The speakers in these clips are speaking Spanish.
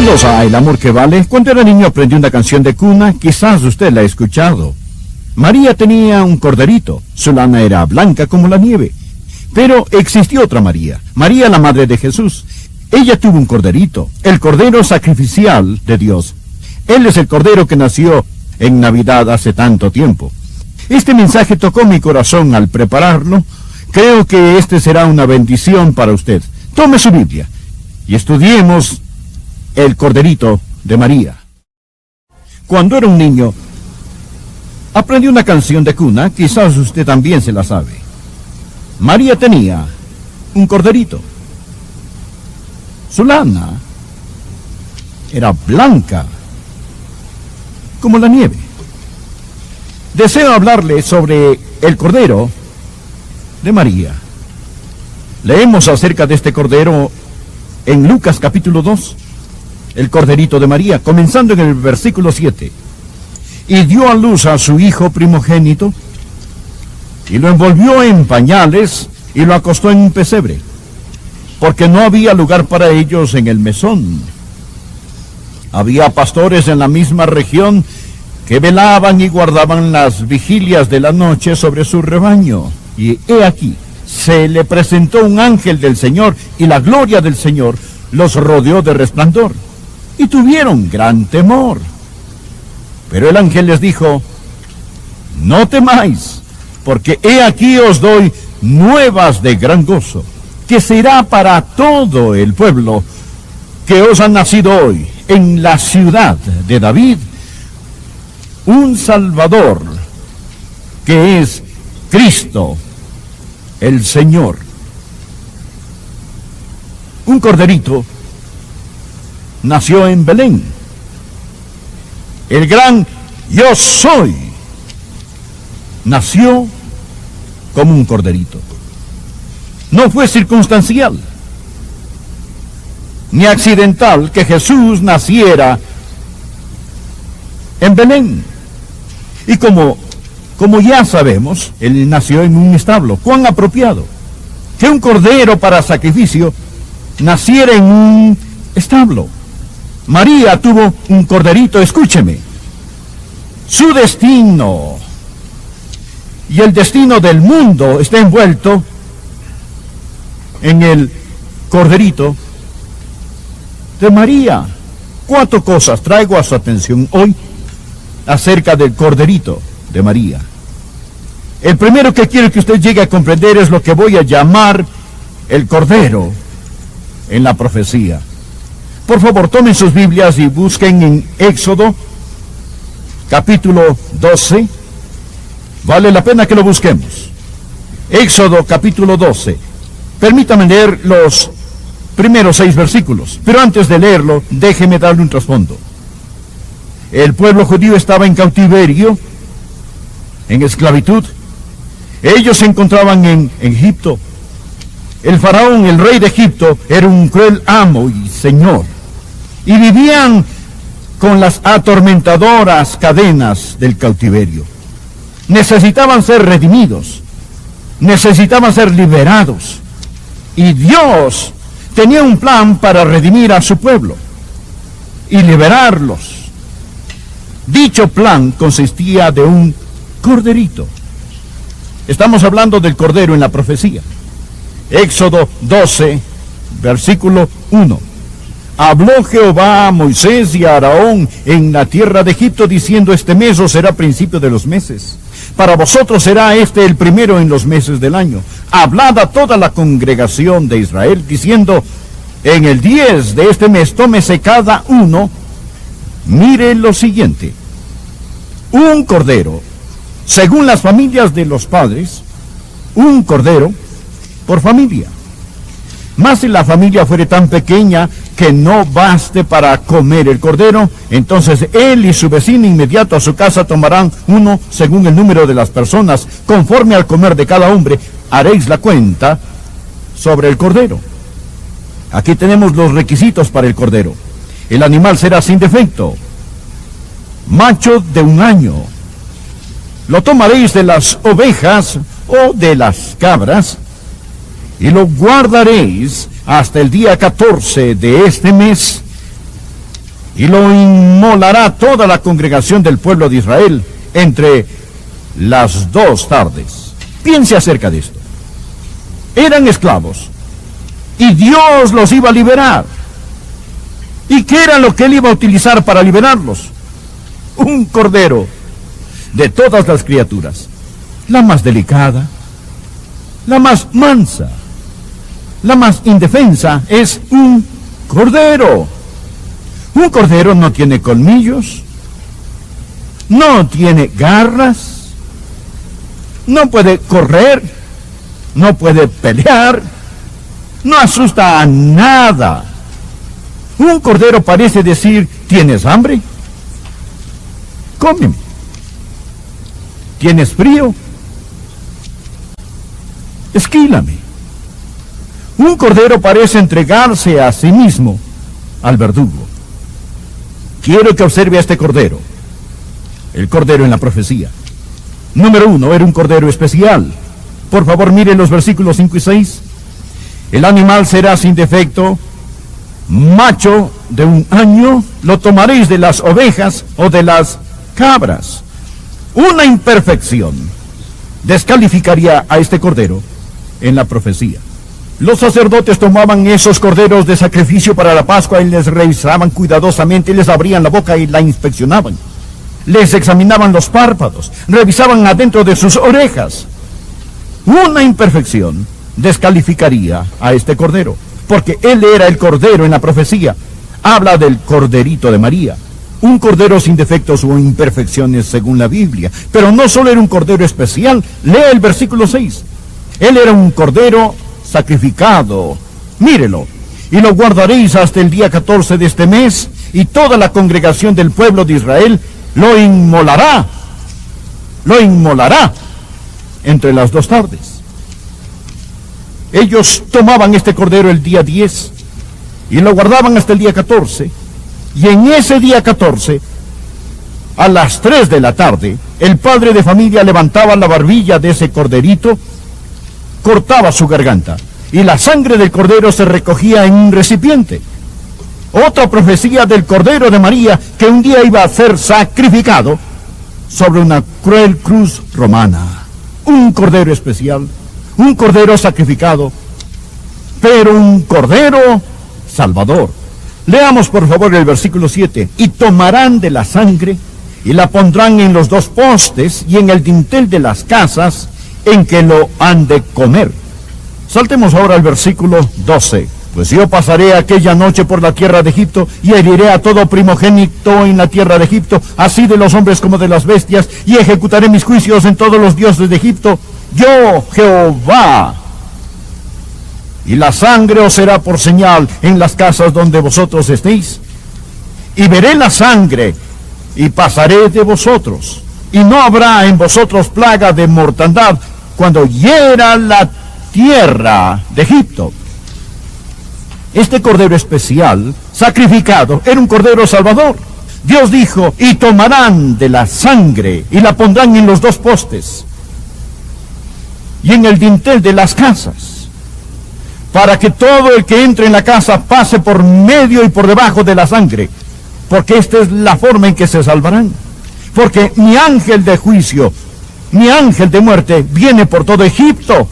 Bienvenidos a El Amor que Vale. Cuando era niño aprendí una canción de cuna, quizás usted la ha escuchado. María tenía un corderito, su lana era blanca como la nieve. Pero existió otra María, María la madre de Jesús. Ella tuvo un corderito, el cordero sacrificial de Dios. Él es el cordero que nació en Navidad hace tanto tiempo. Este mensaje tocó mi corazón al prepararlo. Creo que este será una bendición para usted. Tome su Biblia y estudiemos el corderito de María. Cuando era un niño, aprendí una canción de cuna, quizás usted también se la sabe. María tenía un corderito. Su lana era blanca como la nieve. Deseo hablarle sobre el cordero de María. Leemos acerca de este cordero en Lucas capítulo 2. El corderito de María, comenzando en el versículo 7. Y dio a luz a su hijo primogénito, y lo envolvió en pañales, y lo acostó en un pesebre, porque no había lugar para ellos en el mesón. Había pastores en la misma región que velaban y guardaban las vigilias de la noche sobre su rebaño. Y he aquí, se le presentó un ángel del Señor, y la gloria del Señor los rodeó de resplandor, y tuvieron gran temor. Pero el ángel les dijo: no temáis, porque he aquí os doy nuevas de gran gozo, que será para todo el pueblo, que os ha nacido hoy en la ciudad de David un Salvador, que es Cristo el Señor. Un corderito nació en Belén. El gran Yo Soy nació como un corderito. No fue circunstancial ni accidental que Jesús naciera en Belén. Y como ya sabemos, él nació en un establo. Cuán apropiado que un cordero para sacrificio naciera en un establo. María tuvo un corderito, escúcheme. Su destino y el destino del mundo está envuelto en el corderito de María. 4 cosas traigo a su atención hoy acerca del corderito de María. El primero que quiero que usted llegue a comprender es lo que voy a llamar el cordero en la profecía. Por favor, tomen sus Biblias y busquen en Éxodo, capítulo 12. Vale la pena que lo busquemos. Éxodo, capítulo 12. Permítame leer los primeros 6 versículos. Pero antes de leerlo, déjeme darle un trasfondo. El pueblo judío estaba en cautiverio, en esclavitud. Ellos se encontraban en Egipto. El faraón, el rey de Egipto, era un cruel amo y señor. Y vivían con las atormentadoras cadenas del cautiverio. Necesitaban ser redimidos. Necesitaban ser liberados. Y Dios tenía un plan para redimir a su pueblo y liberarlos. Dicho plan consistía de un corderito. Estamos hablando del cordero en la profecía. Éxodo 12, versículo 1. Habló Jehová a Moisés y a Aarón en la tierra de Egipto, diciendo: este mes os será principio de los meses. Para vosotros será este el primero en los meses del año. Hablad a toda la congregación de Israel, diciendo: en el 10 de este mes tómese cada uno. Mire lo siguiente: un cordero, según las familias de los padres, un cordero por familia. Mas si la familia fuere tan pequeña que no baste para comer el cordero, entonces él y su vecino inmediato a su casa tomarán uno según el número de las personas, conforme al comer de cada hombre, haréis la cuenta sobre el cordero. Aquí tenemos los requisitos para el cordero. El animal será sin defecto, macho de 1 año. Lo tomaréis de las ovejas o de las cabras, y lo guardaréis hasta el día 14 de este mes, y lo inmolará toda la congregación del pueblo de Israel entre las 2 tardes. Piense acerca de esto. Eran esclavos, y Dios los iba a liberar. ¿Y qué era lo que Él iba a utilizar para liberarlos? Un cordero. De todas las criaturas, la más delicada, la más mansa, la más indefensa es un cordero. Un cordero no tiene colmillos, no tiene garras, no puede correr, no puede pelear, no asusta a nada. Un cordero parece decir: ¿tienes hambre? Cómeme. ¿Tienes frío? Esquílame. Un cordero parece entregarse a sí mismo al verdugo. Quiero que observe a este cordero. El cordero en la profecía. Número 1, era un cordero especial. Por favor, miren los versículos 5 y 6. El animal será sin defecto, macho de 1 año, lo tomaréis de las ovejas o de las cabras. Una imperfección descalificaría a este cordero en la profecía. Los sacerdotes tomaban esos corderos de sacrificio para la Pascua y les revisaban cuidadosamente, les abrían la boca y la inspeccionaban. Les examinaban los párpados, revisaban adentro de sus orejas. Una imperfección descalificaría a este cordero, porque él era el cordero en la profecía. Habla del corderito de María. Un cordero sin defectos o imperfecciones según la Biblia. Pero no solo era un cordero especial. Lea el versículo 6. Él era un cordero sacrificado. Mírelo. Y lo guardaréis hasta el día 14 de este mes, y toda la congregación del pueblo de Israel lo inmolará. Lo inmolará entre las 2 tardes. Ellos tomaban este cordero el día 10 y lo guardaban hasta el día 14. Y en ese día 14, a las 3 de la tarde, el padre de familia levantaba la barbilla de ese corderito, cortaba su garganta, y la sangre del cordero se recogía en un recipiente. Otra profecía del cordero de María, que un día iba a ser sacrificado sobre una cruel cruz romana. Un cordero especial, un cordero sacrificado, pero un cordero salvador. Leamos por favor el versículo 7. Y tomarán de la sangre y la pondrán en los 2 postes y en el dintel de las casas en que lo han de comer. Saltemos ahora al versículo 12. Pues yo pasaré aquella noche por la tierra de Egipto y heriré a todo primogénito en la tierra de Egipto, así de los hombres como de las bestias, y ejecutaré mis juicios en todos los dioses de Egipto. Yo, Jehová. Y la sangre os será por señal en las casas donde vosotros estéis. Y veré la sangre, y pasaré de vosotros. Y no habrá en vosotros plaga de mortandad cuando hiera la tierra de Egipto. Este cordero especial, sacrificado, era un cordero salvador. Dios dijo: y tomarán de la sangre, y la pondrán en los 2 postes, y en el dintel de las casas, para que todo el que entre en la casa pase por medio y por debajo de la sangre, porque esta es la forma en que se salvarán. Porque mi ángel de juicio, mi ángel de muerte, viene por todo Egipto.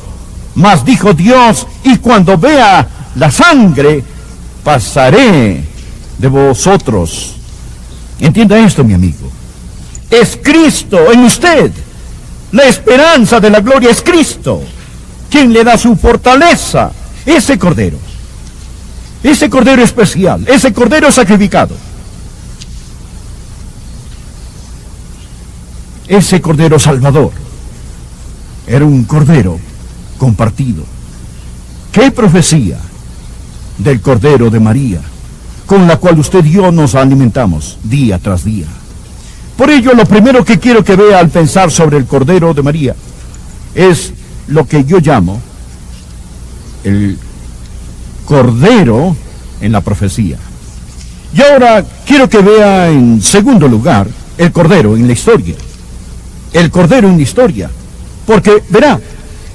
Mas dijo Dios: y cuando vea la sangre, pasaré de vosotros. Entienda esto, mi amigo. Es Cristo en usted. La esperanza de la gloria es Cristo, quien le da su fortaleza. Ese cordero especial, ese cordero sacrificado, ese cordero salvador, era un cordero compartido. ¿Qué profecía del cordero de María, con la cual usted y yo nos alimentamos día tras día? Por ello, lo primero que quiero que vea al pensar sobre el cordero de María es lo que yo llamo el cordero en la profecía. Y ahora quiero que vea en segundo lugar el cordero en la historia. El cordero en la historia. Porque, verá,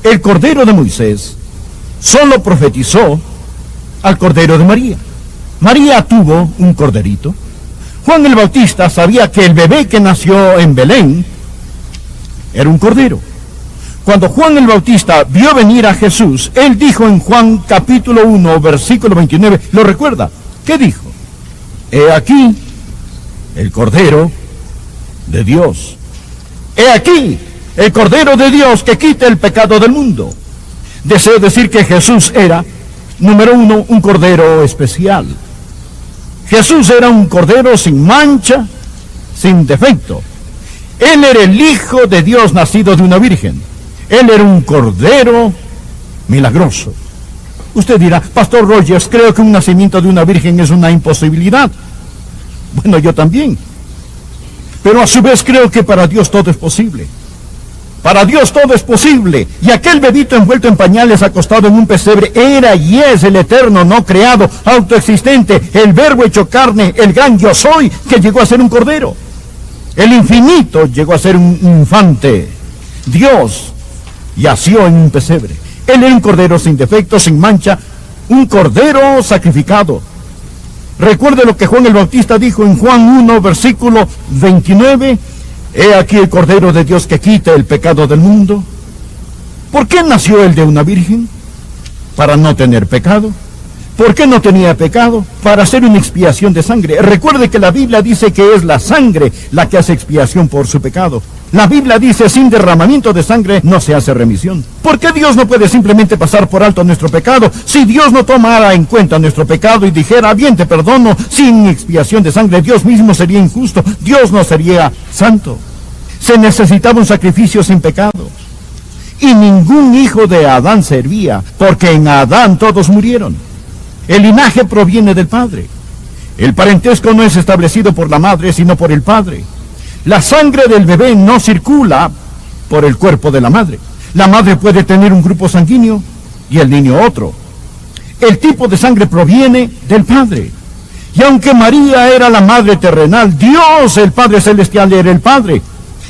el cordero de Moisés solo profetizó al cordero de María. María tuvo un corderito. Juan el Bautista sabía que el bebé que nació en Belén era un cordero. Cuando Juan el Bautista vio venir a Jesús, él dijo en Juan capítulo 1, versículo 29, ¿lo recuerda? ¿Qué dijo? He aquí el Cordero de Dios. He aquí el Cordero de Dios que quita el pecado del mundo. Deseo decir que Jesús era, número uno, un Cordero especial. Jesús era un Cordero sin mancha, sin defecto. Él era el Hijo de Dios nacido de una virgen. Él era un Cordero milagroso. Usted dirá, Pastor Rogers, creo que un nacimiento de una virgen es una imposibilidad. Bueno, yo también. Pero a su vez creo que para Dios todo es posible. Para Dios todo es posible. Y aquel bebito envuelto en pañales, acostado en un pesebre, era y es el eterno, no creado, autoexistente, el verbo hecho carne, el gran yo soy, que llegó a ser un cordero. El infinito llegó a ser un infante. Dios yació en un pesebre. Él era un cordero sin defecto, sin mancha, un cordero sacrificado. Recuerde lo que Juan el Bautista dijo en Juan 1, versículo 29. He aquí el Cordero de Dios que quita el pecado del mundo. ¿Por qué nació él de una virgen? Para no tener pecado. ¿Por qué no tenía pecado? Para hacer una expiación de sangre. Recuerde que la Biblia dice que es la sangre la que hace expiación por su pecado. La Biblia dice, sin derramamiento de sangre no se hace remisión. ¿Por qué Dios no puede simplemente pasar por alto nuestro pecado? Si Dios no tomara en cuenta nuestro pecado y dijera, bien, te perdono, sin expiación de sangre, Dios mismo sería injusto. Dios no sería santo. Se necesitaba un sacrificio sin pecado. Y ningún hijo de Adán servía, porque en Adán todos murieron. El linaje proviene del Padre. El parentesco no es establecido por la madre, sino por el Padre. La sangre del bebé no circula por el cuerpo de la madre. La madre puede tener un grupo sanguíneo y el niño otro. El tipo de sangre proviene del Padre. Y aunque María era la madre terrenal, Dios, el Padre Celestial, era el Padre.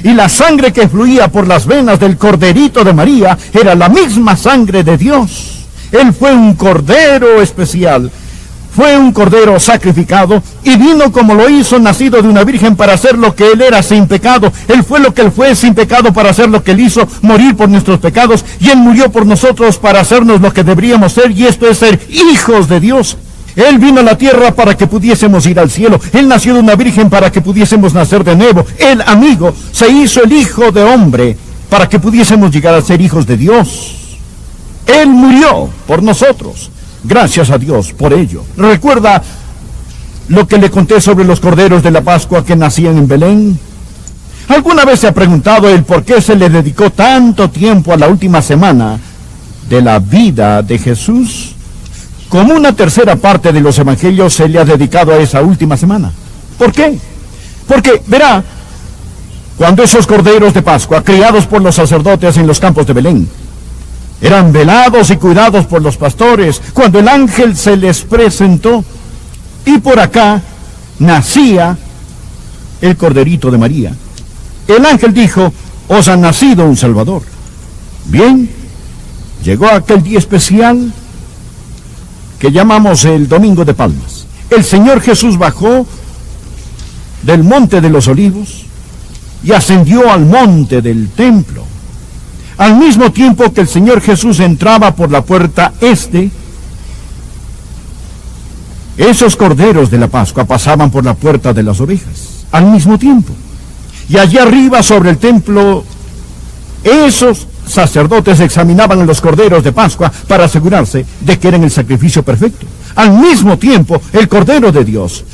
Y la sangre que fluía por las venas del corderito de María era la misma sangre de Dios. Él fue un cordero especial, fue un cordero sacrificado y vino como lo hizo, nacido de una virgen, para hacer lo que él era sin pecado. Él fue lo que él fue sin pecado para hacer lo que él hizo, morir por nuestros pecados, y él murió por nosotros para hacernos lo que deberíamos ser, y esto es ser hijos de Dios. Él vino a la tierra para que pudiésemos ir al cielo. Él nació de una virgen para que pudiésemos nacer de nuevo. Él, amigo, se hizo el hijo de hombre para que pudiésemos llegar a ser hijos de Dios. Él murió por nosotros. Gracias a Dios por ello. ¿Recuerda lo que le conté sobre los corderos de la Pascua que nacían en Belén? ¿Alguna vez se ha preguntado el por qué se le dedicó tanto tiempo a la última semana de la vida de Jesús? Como una tercera parte de los evangelios se le ha dedicado a esa última semana. ¿Por qué? Porque, verá, cuando esos corderos de Pascua, criados por los sacerdotes en los campos de Belén, eran velados y cuidados por los pastores, cuando el ángel se les presentó, y por acá nacía el corderito de María. El ángel dijo, os ha nacido un Salvador. Bien, llegó aquel día especial que llamamos el Domingo de Palmas. El Señor Jesús bajó del Monte de los Olivos y ascendió al monte del templo. Al mismo tiempo que el Señor Jesús entraba por la puerta este, esos corderos de la Pascua pasaban por la puerta de las ovejas, al mismo tiempo. Y allá arriba sobre el templo, esos sacerdotes examinaban a los corderos de Pascua para asegurarse de que eran el sacrificio perfecto. Al mismo tiempo, el Cordero de Dios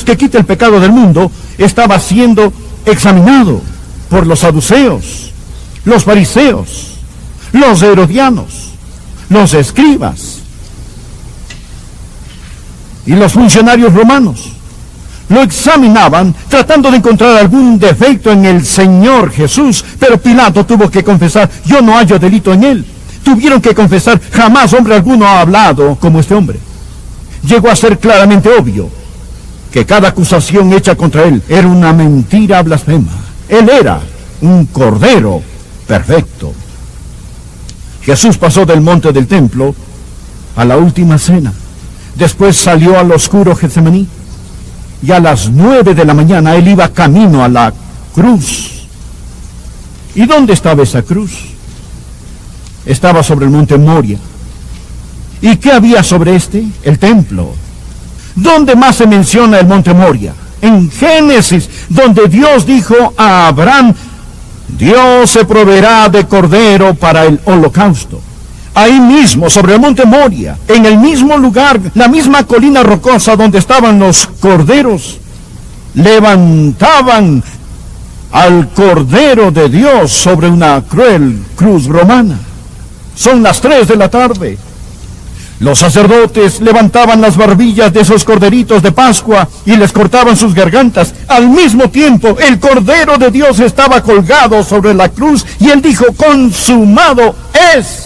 que quita el pecado del mundo, estaba siendo examinado por los saduceos, los fariseos, los herodianos, los escribas y los funcionarios romanos. Lo examinaban tratando de encontrar algún defecto en el Señor Jesús, pero Pilato tuvo que confesar, yo no hallo delito en él. Tuvieron que confesar, jamás hombre alguno ha hablado como este hombre. Llegó a ser claramente obvio que cada acusación hecha contra él era una mentira blasfema. Él era un cordero perfecto. Jesús pasó del monte del templo a la última cena. Después salió al oscuro Getsemaní. y a las 9 de la mañana él iba camino a la cruz. ¿Y dónde estaba esa cruz? Estaba sobre el monte Moria. ¿Y qué había sobre este? El templo. ¿Dónde más se menciona el monte Moria? En Génesis, donde Dios dijo a Abraham, Dios se proveerá de cordero para el holocausto. Ahí mismo, sobre el monte Moria, en el mismo lugar, la misma colina rocosa donde estaban los corderos, levantaban al Cordero de Dios sobre una cruel cruz romana. Son las 3 de la tarde. Los sacerdotes levantaban las barbillas de esos corderitos de Pascua y les cortaban sus gargantas. Al mismo tiempo, el Cordero de Dios estaba colgado sobre la cruz y él dijo, consumado es.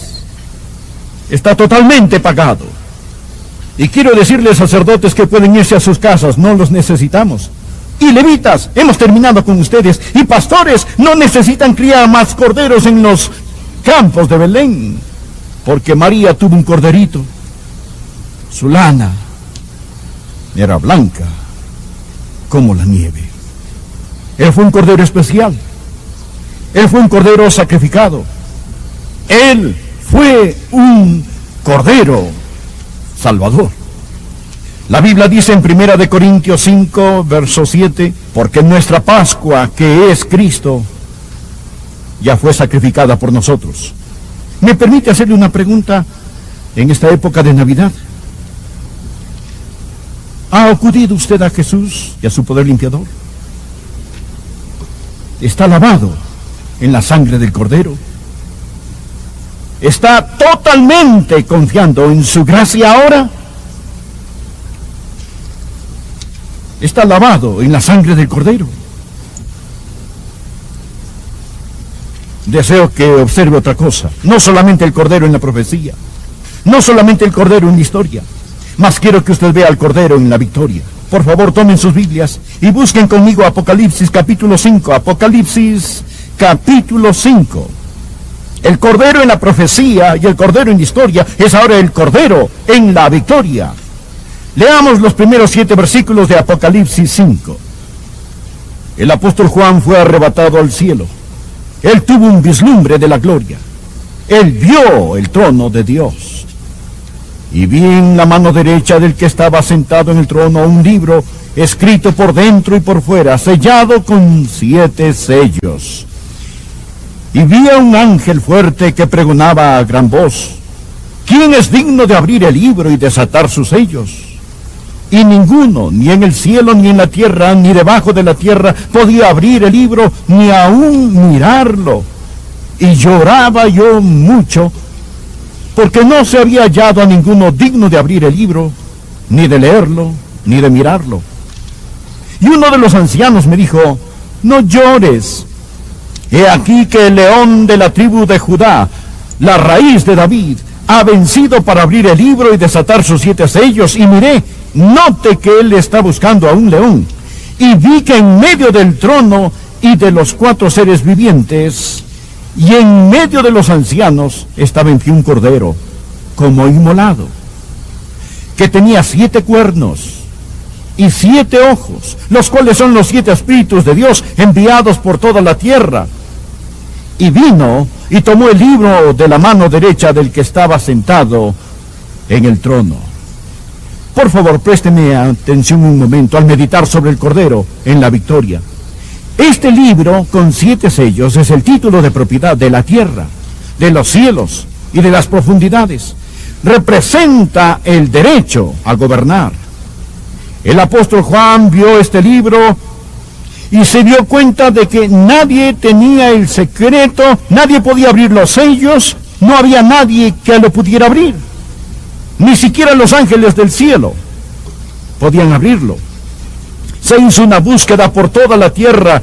Está totalmente pagado. Y quiero decirles, sacerdotes, que pueden irse a sus casas, no los necesitamos. Y levitas, hemos terminado con ustedes. Y pastores, no necesitan criar más corderos en los campos de Belén, porque María tuvo un corderito. Su lana era blanca como la nieve. Él fue un cordero especial. Él fue un cordero sacrificado. Él fue un cordero salvador. La Biblia dice en 1 Corintios 5, verso 7, porque nuestra Pascua, que es Cristo, ya fue sacrificada por nosotros. ¿Me permite hacerle una pregunta en esta época de Navidad? ¿Ha acudido usted a Jesús y a su poder limpiador? ¿Está lavado en la sangre del Cordero? ¿Está totalmente confiando en su gracia ahora? ¿Está lavado en la sangre del Cordero? Deseo que observe otra cosa. No solamente el Cordero en la profecía, no solamente el Cordero en la historia, mas quiero que usted vea al Cordero en la victoria. Por favor, tomen sus Biblias y busquen conmigo Apocalipsis capítulo 5. Apocalipsis capítulo 5. El Cordero en la profecía y el Cordero en la historia es ahora el Cordero en la victoria. Leamos los primeros 7 versículos de Apocalipsis 5. El apóstol Juan fue arrebatado al cielo. Él tuvo un vislumbre de la gloria. Él vio el trono de Dios. Y vi en la mano derecha del que estaba sentado en el trono un libro escrito por dentro y por fuera, sellado con 7 sellos. Y vi a un ángel fuerte que pregonaba a gran voz, ¿quién es digno de abrir el libro y desatar sus sellos? Y ninguno, ni en el cielo, ni en la tierra, ni debajo de la tierra, podía abrir el libro, ni aún mirarlo. Y lloraba yo mucho, porque no se había hallado a ninguno digno de abrir el libro, ni de leerlo, ni de mirarlo. Y uno de los ancianos me dijo, no llores. He aquí que el león de la tribu de Judá, la raíz de David, ha vencido para abrir el libro y desatar sus 7 sellos. Y miré, note que él está buscando a un león. Y vi que en medio del trono y de los 4 seres vivientes, y en medio de los ancianos, estaba en pie un cordero, como inmolado, que tenía 7 cuernos y 7 ojos, los cuales son los 7 espíritus de Dios enviados por toda la tierra. Y vino y tomó el libro de la mano derecha del que estaba sentado en el trono. Por favor, présteme atención un momento al meditar sobre el Cordero en la victoria. Este libro con 7 sellos es el título de propiedad de la tierra, de los cielos y de las profundidades. Representa el derecho a gobernar. El apóstol Juan vio este libro y se dio cuenta de que nadie tenía el secreto, nadie podía abrir los sellos, no había nadie que lo pudiera abrir. Ni siquiera los ángeles del cielo podían abrirlo. Se hizo una búsqueda por toda la tierra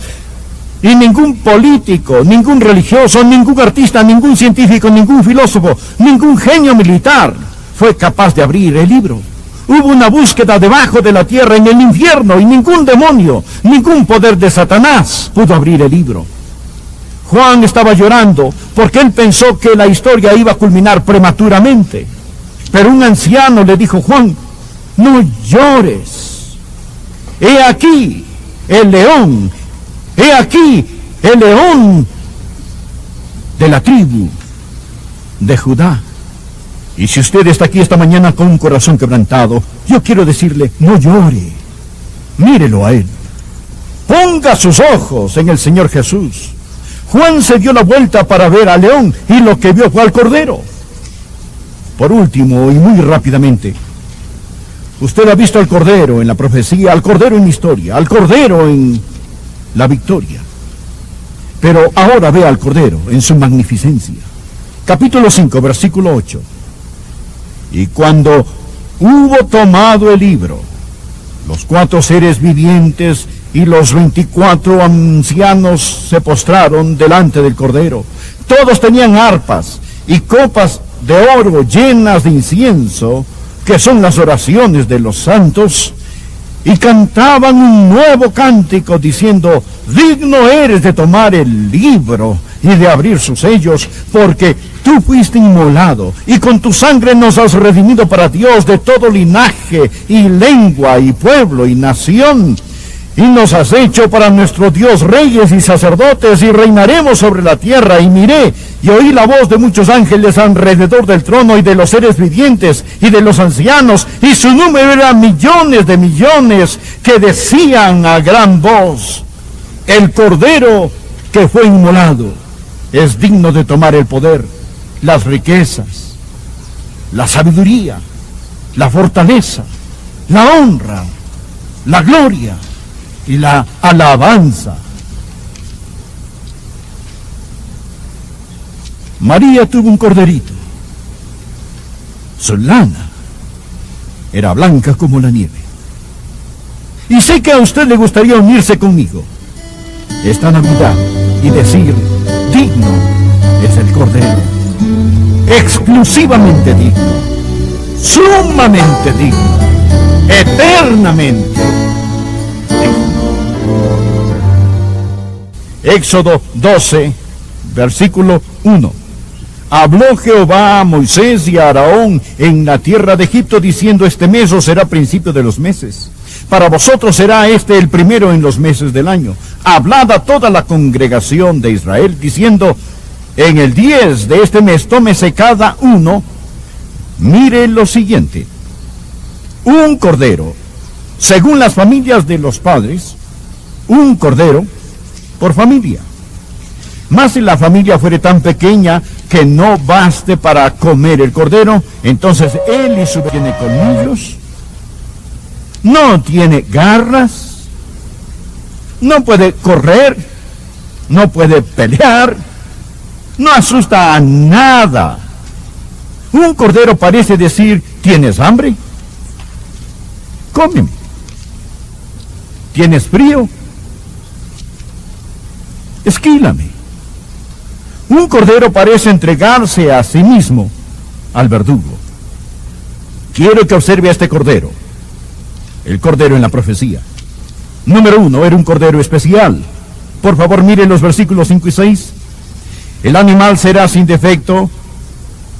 y ningún político, ningún religioso, ningún artista, ningún científico, ningún filósofo, ningún genio militar fue capaz de abrir el libro. Hubo una búsqueda debajo de la tierra, en el infierno, y ningún demonio, ningún poder de Satanás pudo abrir el libro. Juan estaba llorando porque él pensó que la historia iba a culminar prematuramente. Pero un anciano le dijo, Juan, no llores. he aquí el león, he aquí el león de la tribu de Judá. Y si usted está aquí esta mañana con un corazón quebrantado, yo quiero decirle, no llore, mírelo a él. Ponga sus ojos en el Señor Jesús. Juan se dio la vuelta para ver al león y lo que vio fue al cordero. Por último, y muy rápidamente, usted ha visto al cordero en la profecía, al cordero en la historia, al cordero en la victoria. Pero ahora ve al cordero en su magnificencia. Capítulo 5, versículo 8. Y cuando hubo tomado el libro, los 4 seres vivientes y los 24 ancianos se postraron delante del cordero. Todos tenían arpas y copas de oro llenas de incienso, que son las oraciones de los santos, y cantaban un nuevo cántico diciendo: digno eres de tomar el libro y de abrir sus sellos, porque tú fuiste inmolado, y con tu sangre nos has redimido para Dios de todo linaje, y lengua, y pueblo, y nación, y nos has hecho para nuestro Dios reyes y sacerdotes, y reinaremos sobre la tierra. Y miré, y oí la voz de muchos ángeles alrededor del trono, y de los seres vivientes, y de los ancianos, y su número era millones de millones, que decían a gran voz: el Cordero que fue inmolado es digno de tomar el poder, las riquezas, la sabiduría, la fortaleza, la honra, la gloria y la alabanza. María tuvo un corderito. Su lana era blanca como la nieve. Y sé que a usted le gustaría unirse conmigo esta Navidad y decir: digno es el Cordero, exclusivamente digno, sumamente digno, eternamente digno. Éxodo 12, versículo 1. Habló Jehová a Moisés y a Aarón en la tierra de Egipto, diciendo: este mes os será principio de los meses. Para vosotros será este el primero en los meses del año. Hablad a toda la congregación de Israel, diciendo: en el 10 de este mes tómese cada uno, mire lo siguiente, un cordero, según las familias de los padres, un cordero por familia. Mas si la familia fuere tan pequeña que no baste para comer el cordero, entonces él y su tiene colmillos, no tiene garras, no puede correr, no puede pelear, no asusta a nada. Un cordero parece decir: ¿tienes hambre? Cómeme. ¿Tienes frío? Esquílame. Un cordero parece entregarse a sí mismo al verdugo. Quiero que observe a este cordero, el cordero en la profecía. Número 1, era un cordero especial. Por favor, miren los versículos 5 y 6. El animal será sin defecto,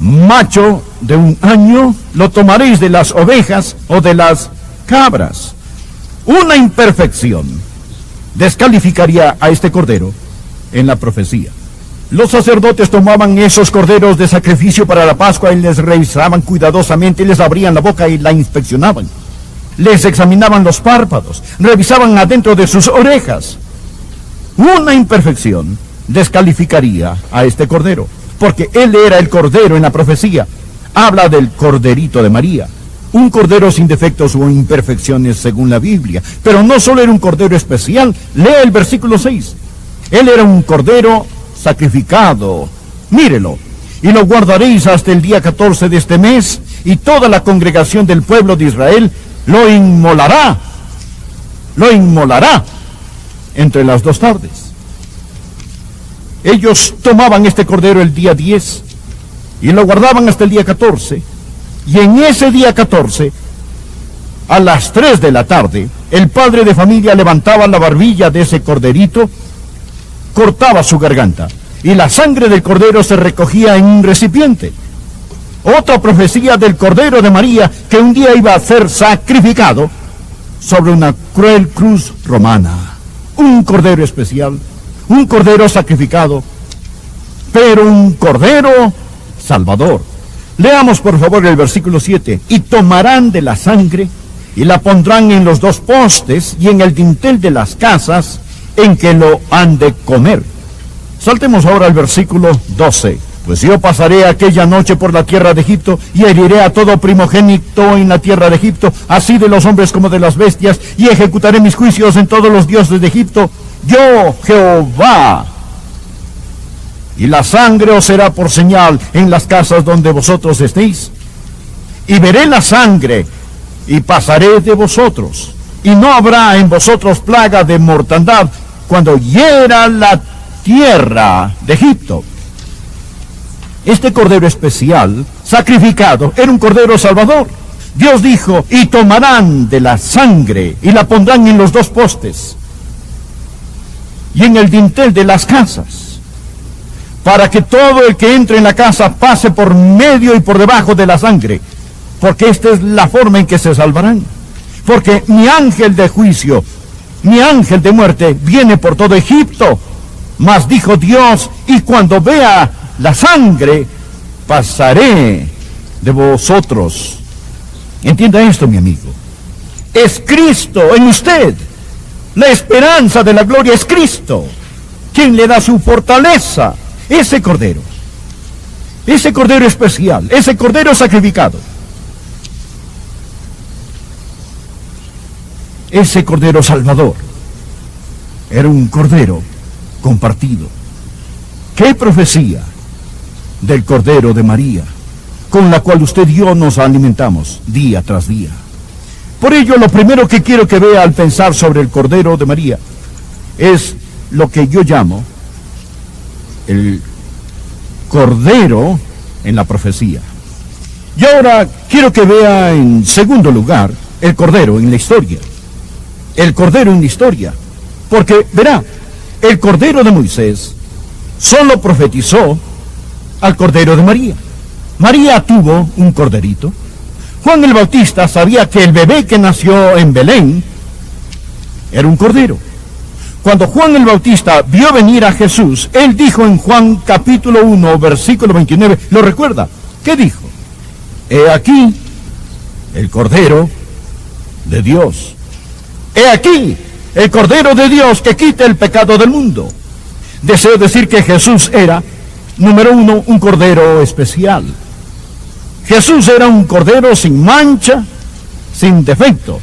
macho de 1 año, lo tomaréis de las ovejas o de las cabras. Una imperfección descalificaría a este cordero en la profecía. Los sacerdotes tomaban esos corderos de sacrificio para la Pascua y les revisaban cuidadosamente, les abrían la boca y la inspeccionaban. Les examinaban los párpados, revisaban adentro de sus orejas. Una imperfección descalificaría a este cordero, porque él era el cordero en la profecía. Habla del corderito de María, un cordero sin defectos o imperfecciones según la Biblia. Pero no solo era un cordero especial, lea el versículo 6. Él era un cordero sacrificado, mírelo, y lo guardaréis hasta el día 14 de este mes, y toda la congregación del pueblo de Israel lo inmolará entre las 2 tardes. Ellos tomaban este cordero el día 10 y lo guardaban hasta el día 14, y en ese día 14, a las 3 de la tarde, el padre de familia levantaba la barbilla de ese corderito, cortaba su garganta, y la sangre del cordero se recogía en un recipiente. Otra profecía del cordero de María, que un día iba a ser sacrificado, sobre una cruel cruz romana. Un cordero especial, un cordero sacrificado, pero un cordero salvador. Leamos por favor el versículo 7. Y tomarán de la sangre y la pondrán en los dos postes y en el dintel de las casas en que lo han de comer. Saltemos ahora al versículo 12. Pues yo pasaré aquella noche por la tierra de Egipto y heriré a todo primogénito en la tierra de Egipto, así de los hombres como de las bestias, y ejecutaré mis juicios en todos los dioses de Egipto. Yo, Jehová. Y la sangre os será por señal en las casas donde vosotros estéis. Y veré la sangre, y pasaré de vosotros. Y no habrá en vosotros plaga de mortandad cuando hiera la tierra de Egipto. Este cordero especial, sacrificado, era un cordero salvador. Dios dijo, y tomarán de la sangre, y la pondrán en los dos postes, y en el dintel de las casas, para que todo el que entre en la casa pase por medio y por debajo de la sangre, porque esta es la forma en que se salvarán. Porque mi ángel de juicio, mi ángel de muerte, viene por todo Egipto. Mas dijo Dios, y cuando vea la sangre, pasaré de vosotros. Entienda esto, mi amigo. Es Cristo en usted. La esperanza de la gloria es Cristo, quien le da su fortaleza. Ese cordero especial, ese cordero sacrificado, ese cordero salvador, era un cordero compartido. ¡Qué profecía del cordero de María, con la cual usted y yo nos alimentamos día tras día! Por ello, lo primero que quiero que vea al pensar sobre el cordero de María es lo que yo llamo el cordero en la profecía. Y ahora quiero que vea en segundo lugar el cordero en la historia. El cordero en la historia. Porque, verá, el cordero de Moisés solo profetizó al cordero de María. María tuvo un corderito. Juan el Bautista sabía que el bebé que nació en Belén era un cordero. Cuando Juan el Bautista vio venir a Jesús, él dijo en Juan capítulo 1, versículo 29, ¿lo recuerda? ¿Qué dijo? He aquí el Cordero de Dios. He aquí el Cordero de Dios que quita el pecado del mundo. Deseo decir que Jesús era, número uno, un Cordero especial. Jesús era un Cordero sin mancha, sin defecto.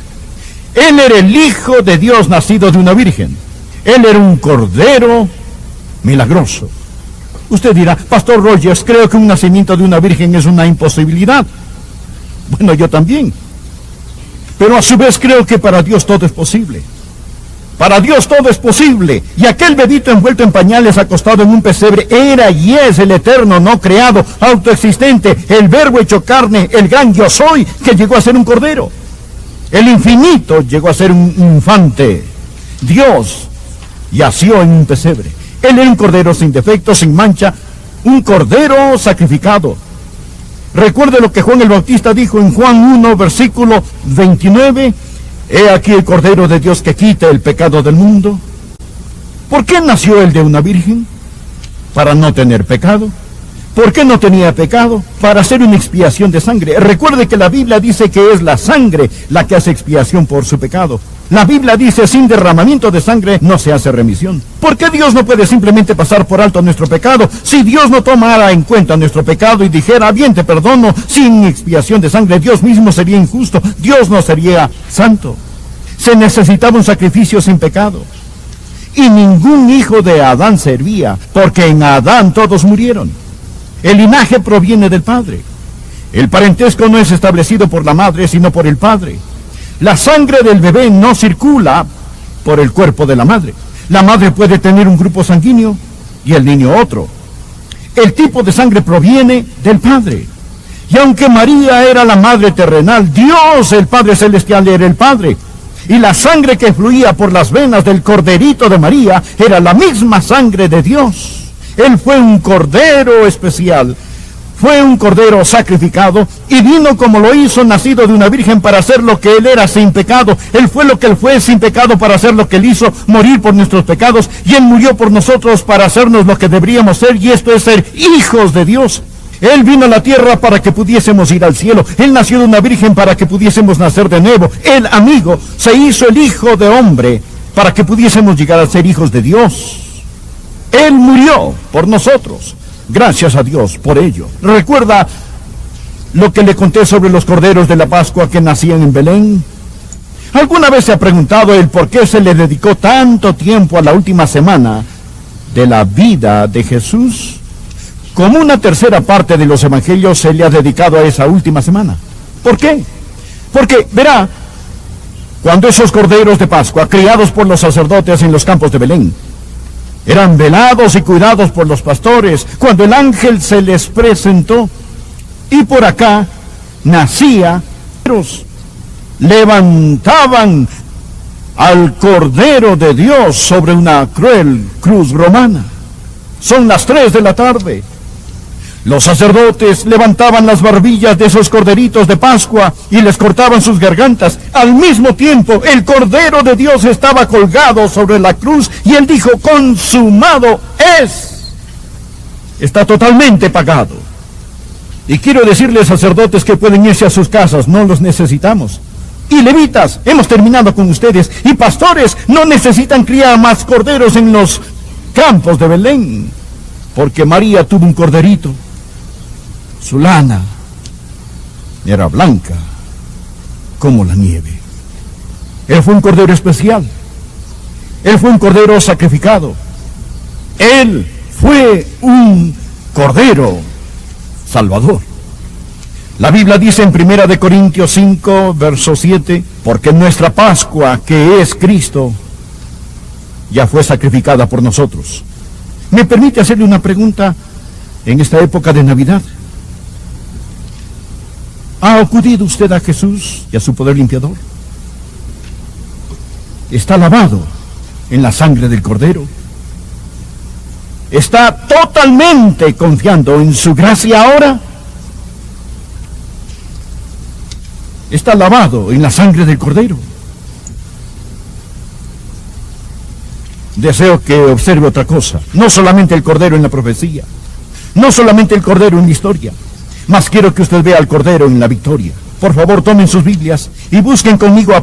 Él era el Hijo de Dios nacido de una virgen. Él era un cordero milagroso. Usted dirá, Pastor Rogers, creo que un nacimiento de una virgen es una imposibilidad. Bueno, yo también. Pero a su vez creo que para Dios todo es posible. Para Dios todo es posible. Y aquel bebito envuelto en pañales, acostado en un pesebre, era y es el eterno, no creado, autoexistente, el verbo hecho carne, el gran yo soy, que llegó a ser un cordero. El infinito llegó a ser un infante. Dios yació en un pesebre. Él era un cordero sin defecto, sin mancha, un cordero sacrificado. Recuerde lo que Juan el Bautista dijo en Juan 1, versículo 29. He aquí el Cordero de Dios que quita el pecado del mundo. ¿Por qué nació él de una virgen? Para no tener pecado. ¿Por qué no tenía pecado? Para hacer una expiación de sangre. Recuerde que la Biblia dice que es la sangre la que hace expiación por su pecado. La Biblia dice, sin derramamiento de sangre no se hace remisión. ¿Por qué Dios no puede simplemente pasar por alto nuestro pecado? Si Dios no tomara en cuenta nuestro pecado y dijera, bien, te perdono, sin expiación de sangre, Dios mismo sería injusto, Dios no sería santo. Se necesitaba un sacrificio sin pecado. Y ningún hijo de Adán servía, porque en Adán todos murieron. El linaje proviene del Padre. El parentesco no es establecido por la madre, sino por el Padre. La sangre del bebé no circula por el cuerpo de la madre. La madre puede tener un grupo sanguíneo y el niño otro. El tipo de sangre proviene del Padre. Y aunque María era la madre terrenal, Dios, el Padre Celestial, era el Padre. Y la sangre que fluía por las venas del corderito de María era la misma sangre de Dios. Él fue un cordero especial, fue un cordero sacrificado y vino como lo hizo, nacido de una virgen, para hacer lo que él era sin pecado. Él fue lo que él fue sin pecado para hacer lo que él hizo, morir por nuestros pecados, y él murió por nosotros para hacernos lo que deberíamos ser, y esto es ser hijos de Dios. Él vino a la tierra para que pudiésemos ir al cielo. Él nació de una virgen para que pudiésemos nacer de nuevo. Él, amigo, se hizo el hijo de hombre para que pudiésemos llegar a ser hijos de Dios. Él murió por nosotros. Gracias a Dios por ello. ¿Recuerda lo que le conté sobre los corderos de la Pascua que nacían en Belén? ¿Alguna vez se ha preguntado el por qué se le dedicó tanto tiempo a la última semana de la vida de Jesús? Como una tercera parte de los evangelios se le ha dedicado a esa última semana. ¿Por qué? Porque, verá, cuando esos corderos de Pascua, criados por los sacerdotes en los campos de Belén, eran velados y cuidados por los pastores, cuando el ángel se les presentó, y por acá nacía, levantaban al Cordero de Dios sobre una cruel cruz romana. Son las 3 de la tarde. Los sacerdotes levantaban las barbillas de esos corderitos de Pascua y les cortaban sus gargantas. Al mismo tiempo, el Cordero de Dios estaba colgado sobre la cruz y él dijo: consumado es. Está totalmente pagado. Y quiero decirles, sacerdotes, que pueden irse a sus casas, no los necesitamos. Y levitas, hemos terminado con ustedes. Y pastores, no necesitan criar más corderos en los campos de Belén, porque María tuvo un corderito. Su lana era blanca como la nieve. Él fue un cordero especial. Él fue un cordero sacrificado. Él fue un cordero salvador. La Biblia dice en 1 Corintios 5, verso 7, porque nuestra Pascua, que es Cristo, ya fue sacrificada por nosotros. ¿Me permite hacerle una pregunta en esta época de Navidad? ¿Ha acudido usted a Jesús y a su poder limpiador? ¿Está lavado en la sangre del Cordero? ¿Está totalmente confiando en su gracia ahora? ¿Está lavado en la sangre del Cordero? Deseo que observe otra cosa. No solamente el Cordero en la profecía, no solamente el Cordero en la historia, mas quiero que usted vea al Cordero en la victoria. Por favor, tomen sus Biblias y busquen conmigo